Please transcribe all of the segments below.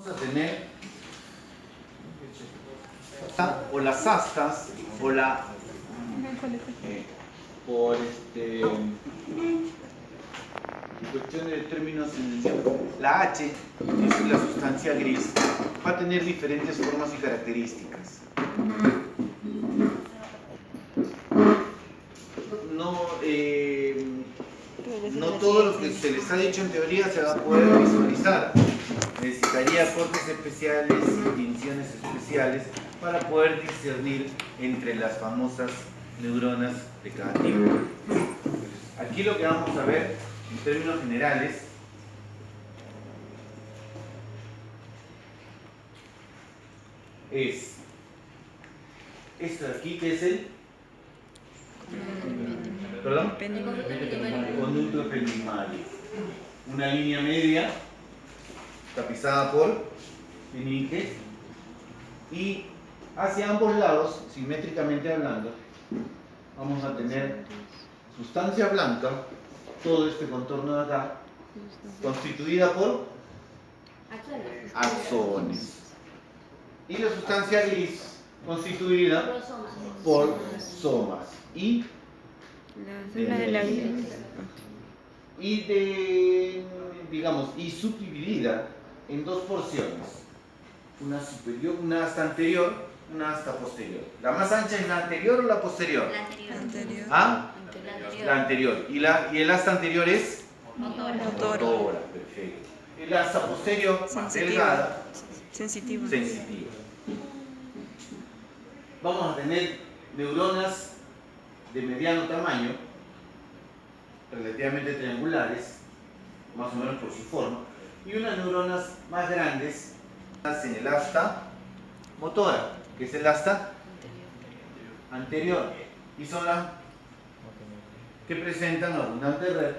a tener o las astas o la por cuestión de términos la H, es la sustancia gris, va a tener diferentes formas y características. No todo lo que se les ha dicho en teoría se va a poder visualizar. Necesitaría cortes especiales y tinciones especiales para poder discernir entre las famosas neuronas de cada tipo. Aquí lo que vamos a ver en términos generales es esto de aquí, que es el conducto ependimario. Una línea media tapizada por peniques y hacia ambos lados, simétricamente hablando, vamos a tener sustancia blanca, todo este contorno de acá, constituida por axones. Y la sustancia gris, constituida por somas. Y subdividida en dos porciones, una superior, una hasta anterior, una hasta posterior. ¿La más ancha es la anterior o la posterior? La anterior. ¿Ah? La anterior. ¿Y el hasta anterior es? Motora. Perfecto. El hasta posterior, más delgada, sensitiva. Vamos a tener neuronas de mediano tamaño, relativamente triangulares, más o menos por su forma, y unas neuronas más grandes en el asta motora, que es el asta anterior, y son las que presentan abundante red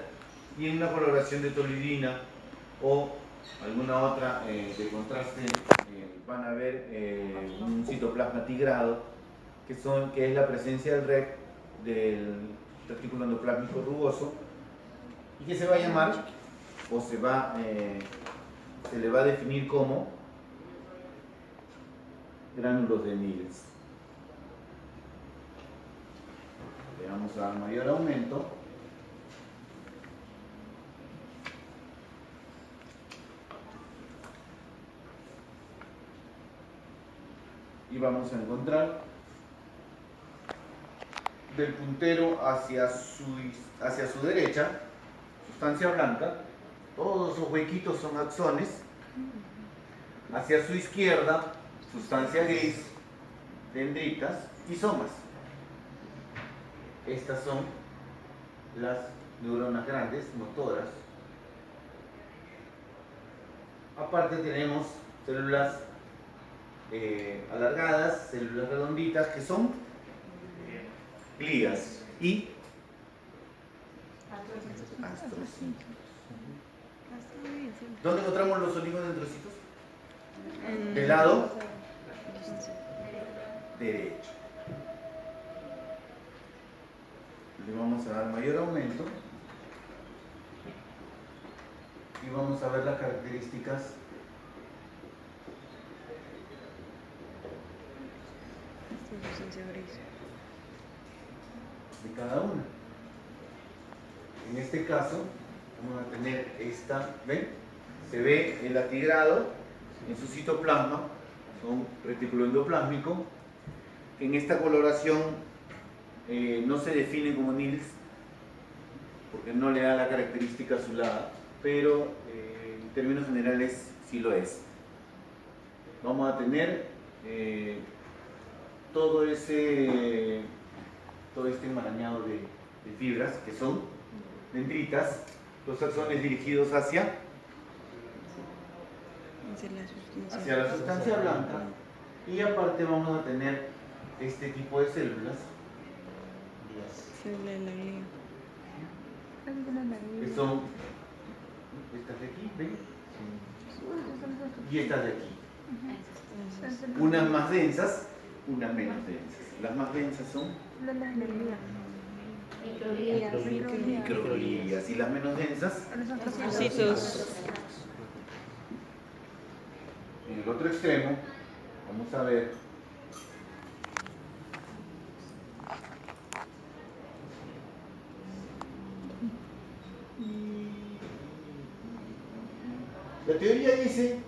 y en una coloración de toluidina o alguna otra de contraste. Van a ver un citoplasma tigrado, que es la presencia del REC, del retículo endoplásmico rugoso, y que se va a llamar, o se le va a definir como gránulos de Niels. Le vamos a dar mayor aumento. Y vamos a encontrar del puntero hacia su derecha, sustancia blanca, todos esos huequitos son axones. Hacia su izquierda, sustancia gris, dendritas y somas. Estas son las neuronas grandes, motoras. Aparte tenemos células alargadas, células redonditas, que son glías y astrocitos. ¿Dónde encontramos los oligodendrocitos? Del lado derecho. Le vamos a dar mayor aumento y vamos a ver las características de cada una. En este caso vamos a tener esta, ¿ven? Se ve el atigrado en su citoplasma, son retículo endoplásmico. En esta coloración no se define como Niels porque no le da la característica azulada, pero en términos generales sí lo es. Vamos a tener todo este enmarañado de fibras que son dendritas, los axones dirigidos hacia la sustancia blanca, y aparte vamos a tener este tipo de células que son estas de aquí, ¿ven? Y estas de aquí, unas más densas, unas menos densas. Las más densas son microglías y las menos densas En el otro extremo, vamos a ver la teoría dice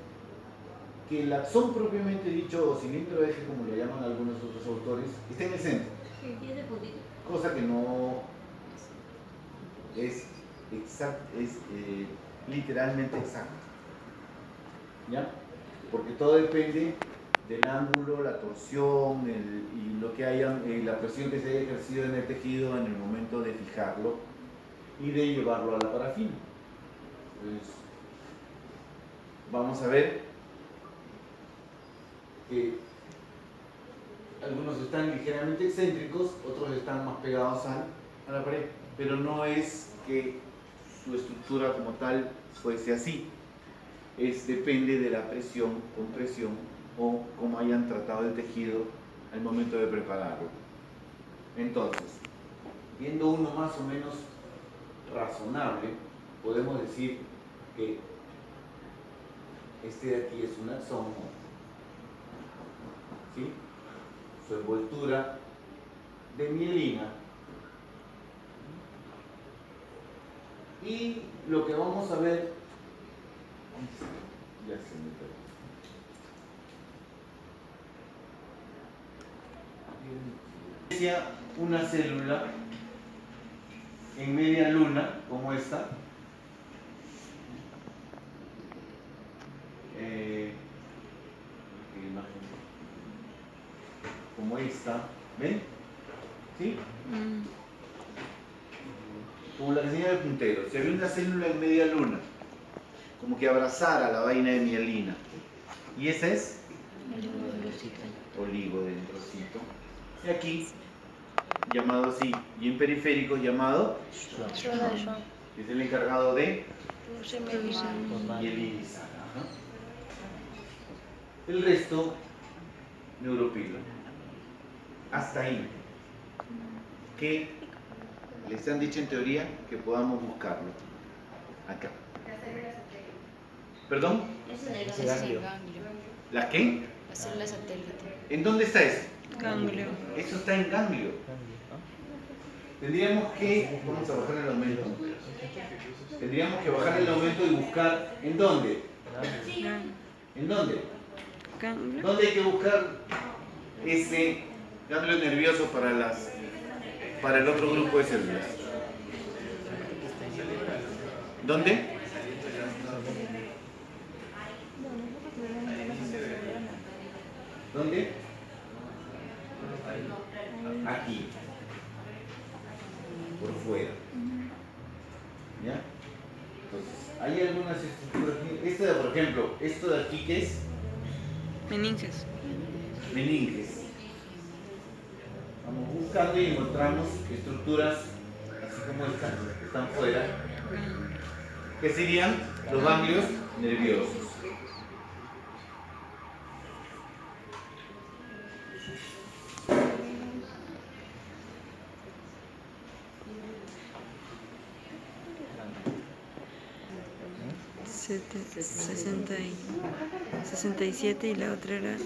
que el axón propiamente dicho, o cilindro eje, como lo llaman algunos otros autores, está en el centro. Cosa que no es literalmente exacta. ¿Ya? Porque todo depende del ángulo, la torsión y lo que haya, la presión que se haya ejercido en el tejido en el momento de fijarlo y de llevarlo a la parafina. Entonces, vamos a ver que algunos están ligeramente excéntricos, otros están más pegados a la pared, pero no es que su estructura como tal fuese así. Depende de la presión, compresión o cómo hayan tratado el tejido al momento de prepararlo. Entonces, viendo uno más o menos razonable, podemos decir que este de aquí es un axón, ¿sí? Su envoltura de mielina, y lo que vamos a ver ya se me perdió. Una célula en media luna como esta, como esta, ¿ven? ¿Sí? Como la que señala el puntero. Si había una célula en media luna, como que abrazara la vaina de mielina, y esa es oligodendrocito. Y aquí, llamado así, y en periférico llamado Schwann, que es el encargado de mielinizar. El resto, neuropilo. Hasta ahí. Que les han dicho en teoría que podamos buscarlo. Acá. ¿Perdón? ¿La qué? La célula satélite. ¿En dónde está eso? Ganglio. Eso está en ganglio. Tendríamos que, vamos a bajar el aumento. Tendríamos que bajar el aumento y buscar ¿en dónde? ¿En dónde? Ganglio. ¿Dónde hay que buscar ese ganglio nervioso para el otro grupo de células? ¿Dónde? ¿Dónde? Aquí. Por fuera. ¿Ya? Entonces, hay algunas estructuras aquí. Esta, por ejemplo, esto de aquí, ¿qué es? Meninges. Meninges. Vamos buscando y encontramos estructuras así como esta, que están fuera, que serían los ganglios nerviosos. Sete- 67 y la otra era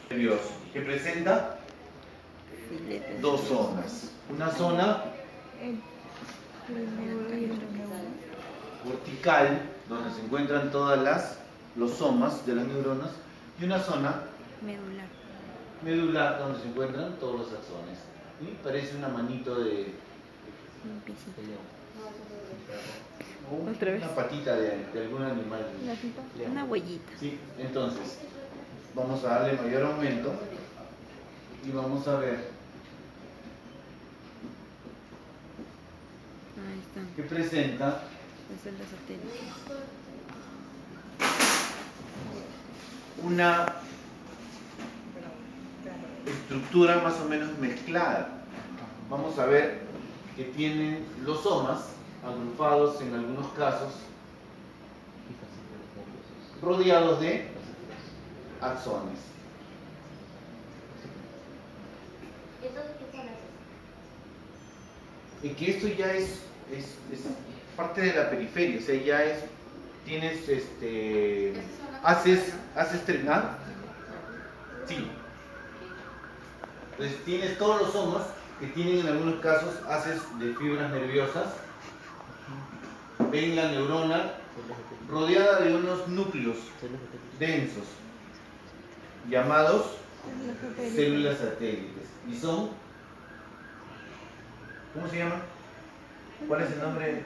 nervioso, que presenta dos zonas. Una zona cortical, donde se encuentran todas los somas de las neuronas, y una zona medular. medular, donde se encuentran todos los axones. ¿Sí? Parece una manito de o Otra vez. una patita de algún animal. Una huellita. Sí, entonces vamos a darle mayor aumento y vamos a ver Ahí están. que presenta La célula satélite. una estructura más o menos mezclada. Vamos a ver que tienen los somas agrupados en algunos casos, rodeados de axones. ¿Estos qué son esos? Y que esto ya es parte de la periferia, o sea, ya es, tienes, haces ¿ah? Sí. Entonces tienes todos los somas que tienen en algunos casos haces de fibras nerviosas. Ven la neurona rodeada de unos núcleos densos llamados células satélites. Y son, ¿cómo se llaman? ¿Cuál es el nombre?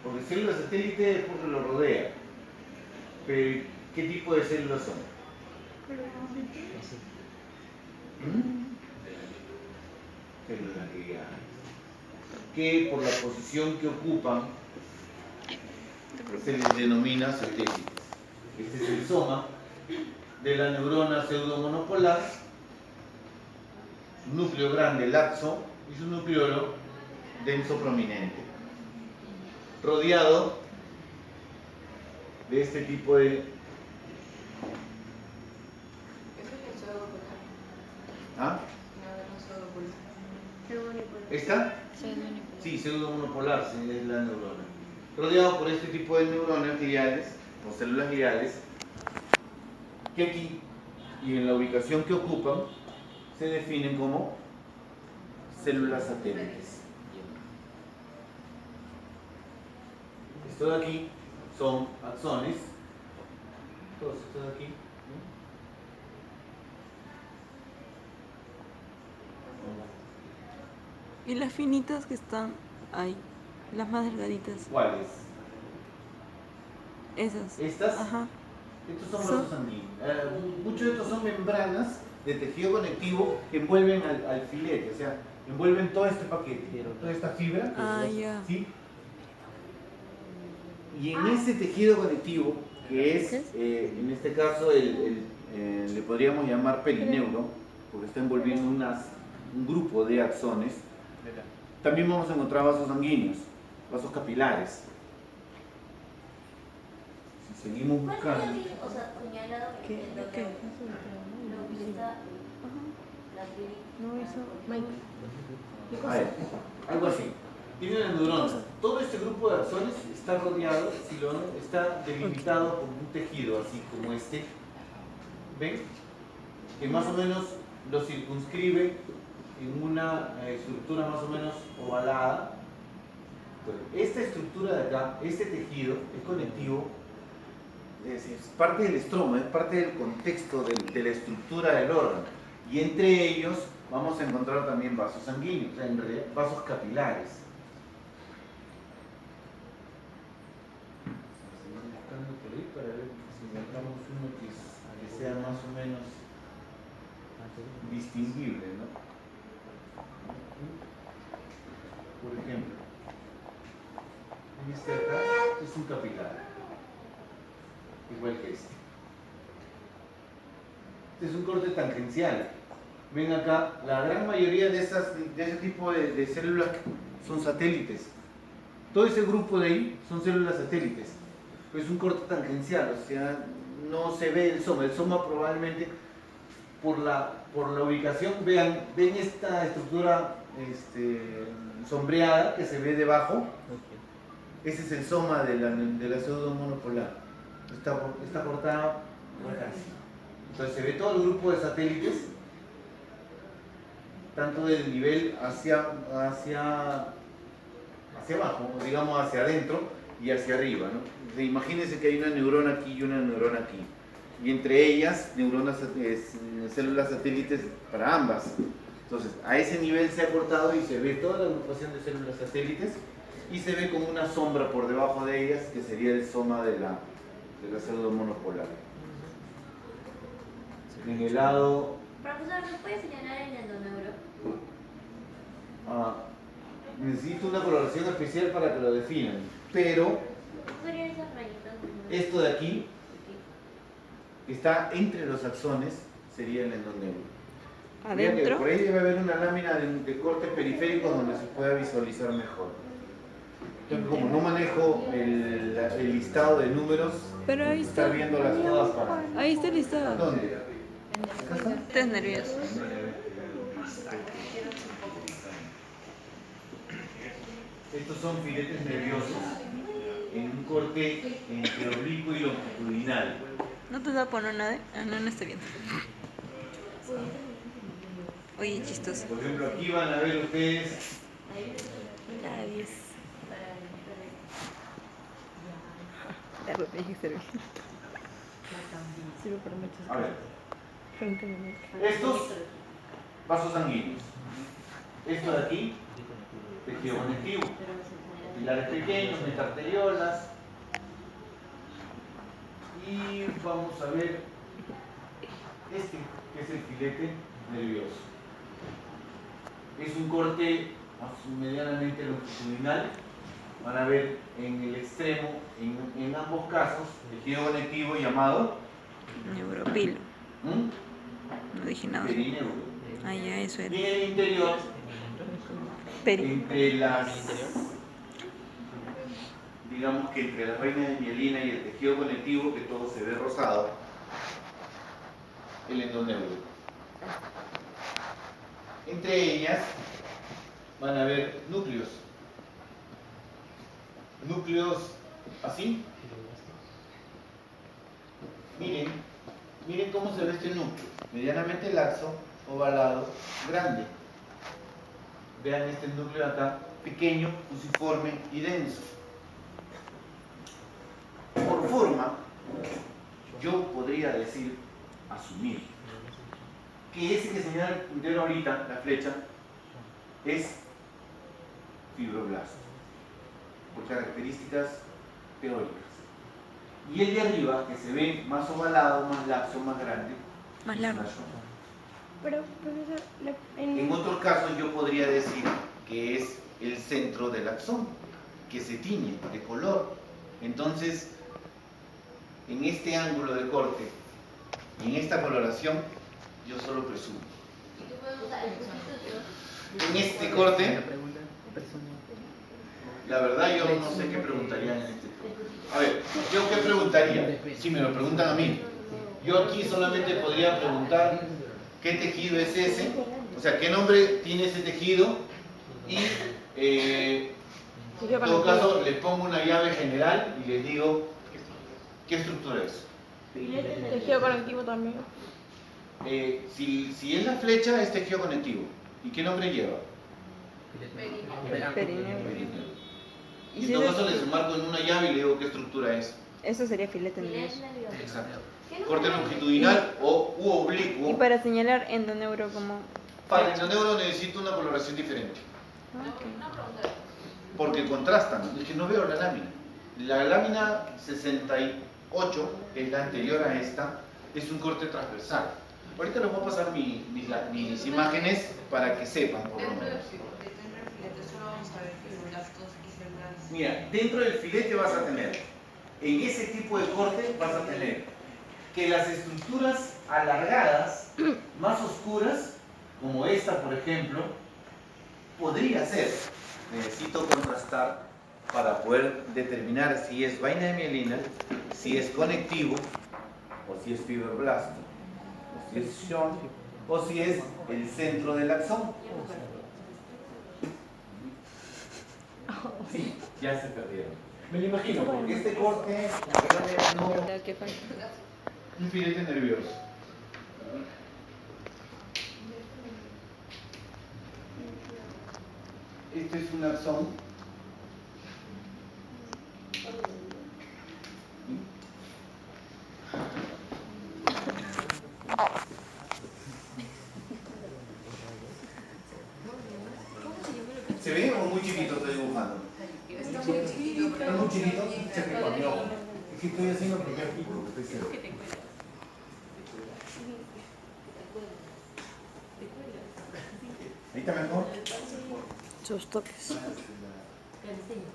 Porque célula satélite es porque lo rodea. Pero ¿qué tipo de células son? Células gliales. Que por la posición que ocupan se les denomina satélites. Este es el soma de la neurona pseudomonopolar, núcleo grande laxo y su núcleo denso prominente, rodeado de este tipo de... Eso es el pseudopolar. ¿Ah? No, no pseudopolar. ¿Esta? Sí, pseudomonopolar, sí, es la neurona. Rodeado por este tipo de neuronas gliales o células gliales, que aquí y en la ubicación que ocupan se definen como células satélites. Esto de aquí son axones, todos estos de aquí, Y las finitas que están ahí, las más delgaditas, ¿cuáles? esas. Estas, Ajá. estos son vasos sanguíneos. Muchos de estos son membranas de tejido conectivo que envuelven al filete, o sea, envuelven todo este paquete, toda esta fibra. Ah, ya. ¿Sí? Y en ese tejido conectivo, que es, en este caso, le podríamos llamar perineuro, porque está envolviendo un grupo de axones, también vamos a encontrar vasos sanguíneos, vasos capilares. Si seguimos ¿Cuál es buscando... así, o sea, señalado ¿Qué? en donde ¿Qué? lo está la No, eso. Mike? A ver, algo así. Tiene la neurona. Todo este grupo de axones está rodeado, si lo ven, está delimitado por un tejido así como este. ¿Ven? Que más o menos lo circunscribe en una estructura más o menos ovalada. Bueno, esta estructura de acá, este tejido, es conectivo, es parte del estroma, es parte del contexto de la estructura del órgano. Y entre ellos vamos a encontrar también vasos sanguíneos, o sea, en realidad vasos capilares. Vamos a seguir buscando por ahí para ver si encontramos uno que sea más o menos distinguible, ¿no? Por ejemplo, este acá es un capilar, igual que este. Este es un corte tangencial. Ven acá, la gran mayoría de ese tipo de células son satélites. Todo ese grupo de ahí son células satélites. Es un corte tangencial, o sea, no se ve el soma. El soma probablemente por la ubicación, ven esta estructura sombreada que se ve debajo. Ese es el soma de la pseudomonopolar. Está cortada por acá. Entonces se ve todo el grupo de satélites, tanto del nivel hacia abajo, digamos hacia adentro y hacia arriba, ¿no? Imagínense que hay una neurona aquí y una neurona aquí. Y entre ellas, células satélites para ambas. Entonces, a ese nivel se ha cortado y se ve toda la agrupación de células satélites y se ve como una sombra por debajo de ellas, que sería el soma de la pseudomonopolar. En el lado... Profesor, ¿nos puede señalar el endoneuro? Necesito una coloración especial para que lo definan, pero ¿Qué serían esas rayitas? esto de aquí, que está entre los axones, sería el endoneuro. Fíjate, adentro. por ahí debe haber una lámina de corte periférico donde se pueda visualizar mejor. Entonces, como no manejo el listado de números, Pero ahí estar está. viéndolas todas para... Ahí está listado. ¿Dónde? ¿Acá está? Estás nervioso. Estos son filetes nerviosos en un corte entre oblicuo y longitudinal. ¿No te da a poner nada? Ah, no, no estoy viendo. Oye, chistoso. Por ejemplo, aquí van a ver ustedes Labios. La ropa que servir. Sirve para muchas a ver, cosas. estos vasos sanguíneos. Esto de aquí, tejido conectivo. Pilares pequeños, metaarteriolas. Y vamos a ver este, que es el filete nervioso. Es un corte medianamente longitudinal. Van a ver en el extremo, en ambos casos, tejido conectivo llamado Neuropilo. ¿Mm? No dije nada. Perineuro. Ah, ya, eso Y era. en el interior, entre las, digamos que entre la reina de mielina y el tejido conectivo, que todo se ve rosado, el endoneuro. Entre ellas van a haber núcleos. Núcleos así. Miren cómo se ve este núcleo. Medianamente laxo, ovalado, grande. Vean este núcleo acá, pequeño, fusiforme y denso. Por forma, yo podría decir, asumir, que ese que señala el puntero ahorita, la flecha, es fibroblasto, por características teóricas. Y el de arriba, que se ve más ovalado, más laxo, más grande, Más es largo. una zona. Pero, profesor, En otro caso yo podría decir que es el centro del axón, que se tiñe de color. Entonces, en este ángulo de corte y en esta coloración, yo solo presumo. ¿Y qué podemos usar? El sustituto. En este corte, la verdad yo no sé qué preguntaría en este. A ver, ¿yo qué preguntaría? Si me lo preguntan a mí. Yo aquí solamente podría preguntar qué tejido es ese, o sea, qué nombre tiene ese tejido y en todo caso les pongo una llave general y les digo qué estructura es. tejido conectivo también. Si es la flecha, es tejido conectivo. ¿Y qué nombre lleva? Perineo. Perineo. ¿Y Y si en todo es- caso les enmarco en una llave y le digo qué estructura es. Eso sería filete Filete nervioso. nervioso. Exacto. ¿Qué no Corte me- longitudinal u oblicuo. Y para señalar endoneuro como... Para el endoneuro necesito una coloración diferente. Ah, ok. Una pregunta. Porque contrastan. Es que no veo la lámina. La lámina 68, que es la anterior a esta, es un corte transversal. Ahorita les voy a pasar mis imágenes para que sepan por lo Dentro del menos. filete solo vamos a ver fibroblastos y células. Mira, dentro del filete vas a tener, en ese tipo de corte vas a tener que las estructuras alargadas, más oscuras, como esta por ejemplo, podría ser. Necesito contrastar para poder determinar si es vaina de mielina, si es conectivo, o si es fibroblasto, o si es Schwann, o si es el centro del axón. Sí, ya se perdieron. Me lo imagino, porque este corte no, Ya, ¿qué falta? un filete nervioso. Este es un axón. ¿Se ve o muy chiquito estoy dibujando? Está muy chiquito, ¿Está pero muy chiquito? Cheque con mi ojo. Es que estoy haciendo porque aquí, porque estoy cerca. Ahí está mejor. Sus toques. Te enseño.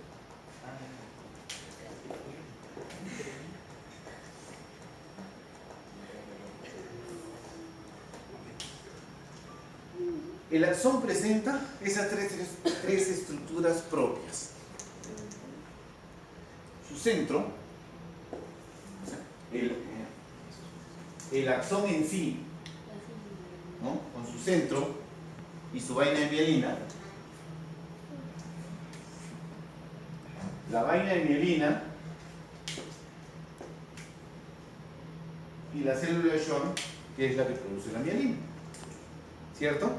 El axón presenta esas tres estructuras propias. Su centro, o sea, el axón en sí, ¿no? Con su centro y su vaina de mielina. La vaina de mielina y la célula de Schwann, que es la que produce la mielina. ¿Cierto?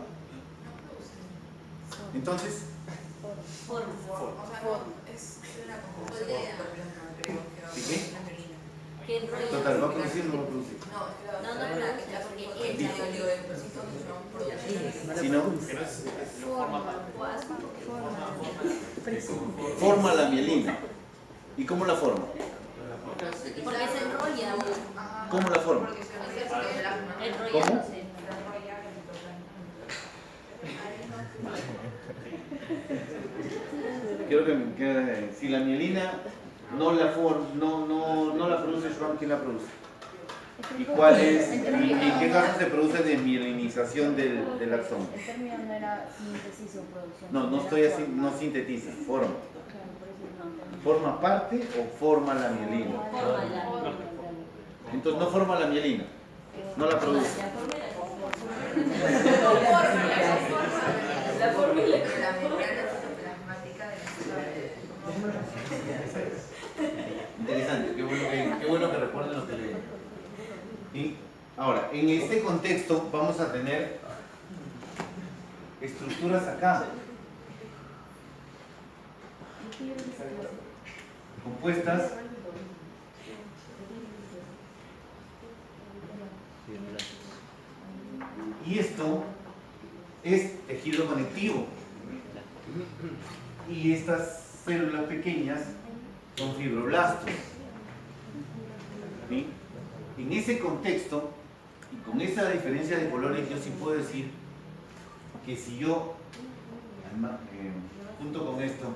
Entonces, Forma. O sea, no, es la composición ¿sí qué? ¿Qué enrollo? Total, ¿va a producir o no va a producir? No, porque ella Si no, forma. forma la mielina. ¿Y cómo la forma? Porque se enrolla. ¿Cómo la forma? porque se plasma. Enrollándose. Quiero que si la mielina no la produce Schwann, ¿quién la produce? ¿Y cuál es? ¿Y en qué caso se produce desmielinización del axón? El término no era síntesis o producción. No estoy así, no sintetiza, forma. Claro, por eso no. ¿Forma parte o forma la mielina? Entonces no forma la mielina, no la produce. La forma y la La membrana citoplasmática de Interesante, qué bueno que recuerden lo que leí. ¿Sí? Ahora, en este contexto vamos a tener estructuras acá, compuestas y esto es tejido conectivo y estas células pequeñas son fibroblastos. ¿Sí? En ese contexto y con esa diferencia de colores yo sí puedo decir que si yo junto con esto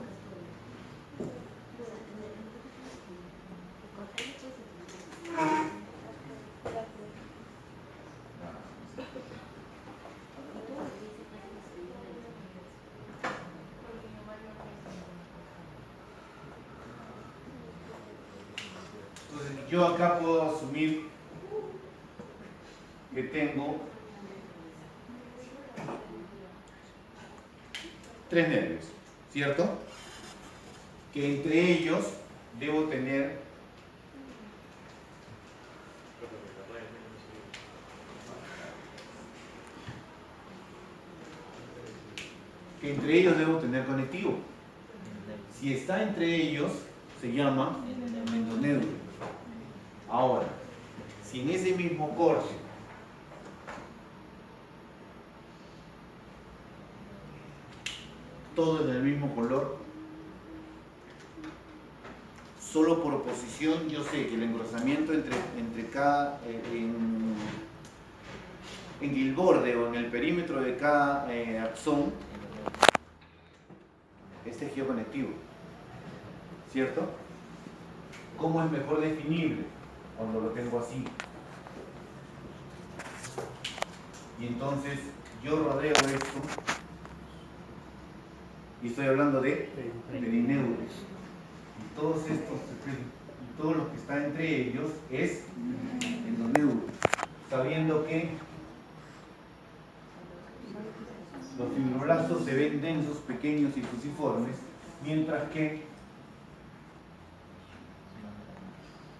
entonces yo acá puedo asumir que tengo 3 nervios, ¿cierto? Que entre ellos debo tener conectivo. Si está entre ellos, se llama endoneuro. Ahora, si en ese mismo corte todo es del mismo color, solo por oposición yo sé que el engrosamiento entre cada en el borde o en el perímetro de cada axón es tejido conectivo, ¿cierto? ¿Cómo es mejor definible? Cuando lo tengo así. Y entonces yo rodeo esto y estoy hablando de perineuros. Y todos estos, y todo lo que está entre ellos es endoneuro, sabiendo que los fibroblastos se ven densos, pequeños y fusiformes, mientras que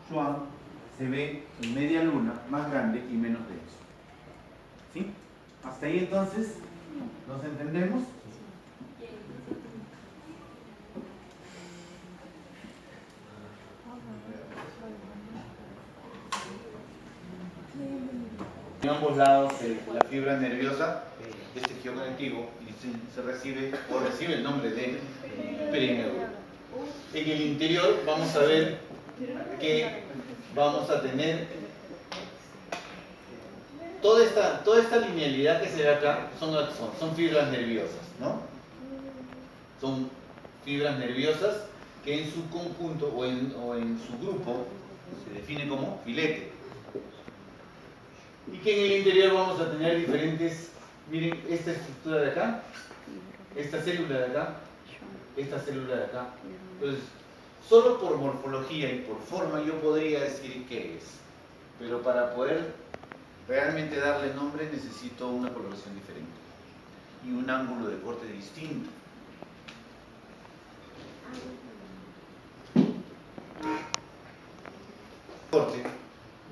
Schwann se ve en media luna, más grande y menos denso. ¿Sí? ¿Hasta ahí entonces nos entendemos? En ambos lados la fibra nerviosa es tejido conectivo y se recibe el nombre de perineuro. En el interior vamos a ver que vamos a tener toda esta linealidad que se ve acá son fibras nerviosas, ¿no? Son fibras nerviosas que en su conjunto o en su grupo se define como filete. Y que en el interior vamos a tener diferentes Miren esta estructura de acá, esta célula de acá, esta célula de acá. Entonces, solo por morfología y por forma yo podría decir qué es. Pero para poder realmente darle nombre necesito una coloración diferente y un ángulo de corte distinto. Corte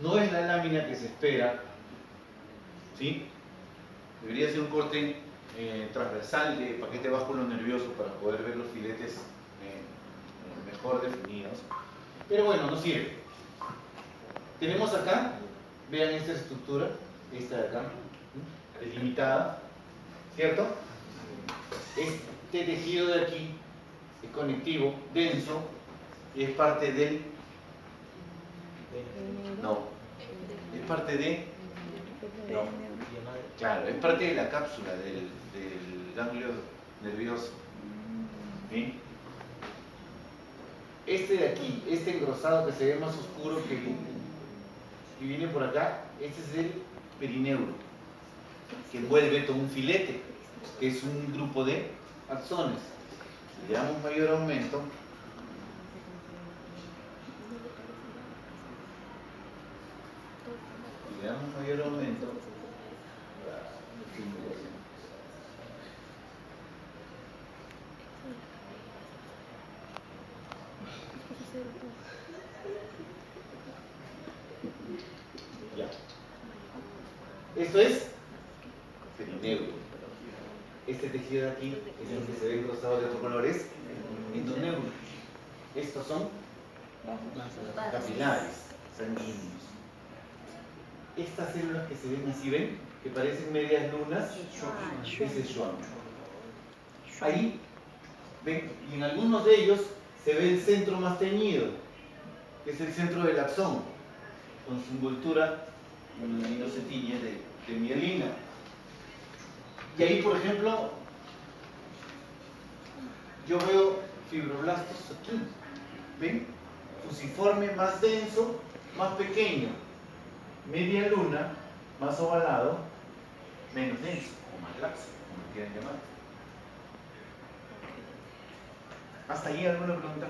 no es la lámina que se espera, ¿sí? Debería ser un corte transversal de paquete básculo nervioso para poder ver los filetes mejor definidos. Pero bueno, no sirve. Tenemos acá, vean esta estructura, esta de acá, delimitada, ¿cierto? Este tejido de aquí es conectivo, denso, y es parte del... No, es parte de... No, claro, es parte de la cápsula del ganglio nervioso. ¿Sí? Este de aquí, este engrosado que se ve más oscuro que viene por acá, este es el perineuro, que envuelve todo un filete, que es un grupo de axones. Si le damos mayor aumento, ya. Esto es perineuro. Este tejido de aquí es el que se ve engrosado de otro color, es endoneuro. Estos son capilares sanguíneos. Estas células que se ven así, ven, que parecen medias lunas, es el Schwann. Ahí, ven, y en algunos de ellos se ve el centro más teñido, que es el centro del axón, con su envoltura, y no se tiñe de mielina. Y ahí, por ejemplo, yo veo fibroblastos aquí, ven, fusiforme más denso, más pequeño, media luna, más ovalado, menos denso, o más laxo, como quieran llamar. ¿Hasta ahí alguna pregunta?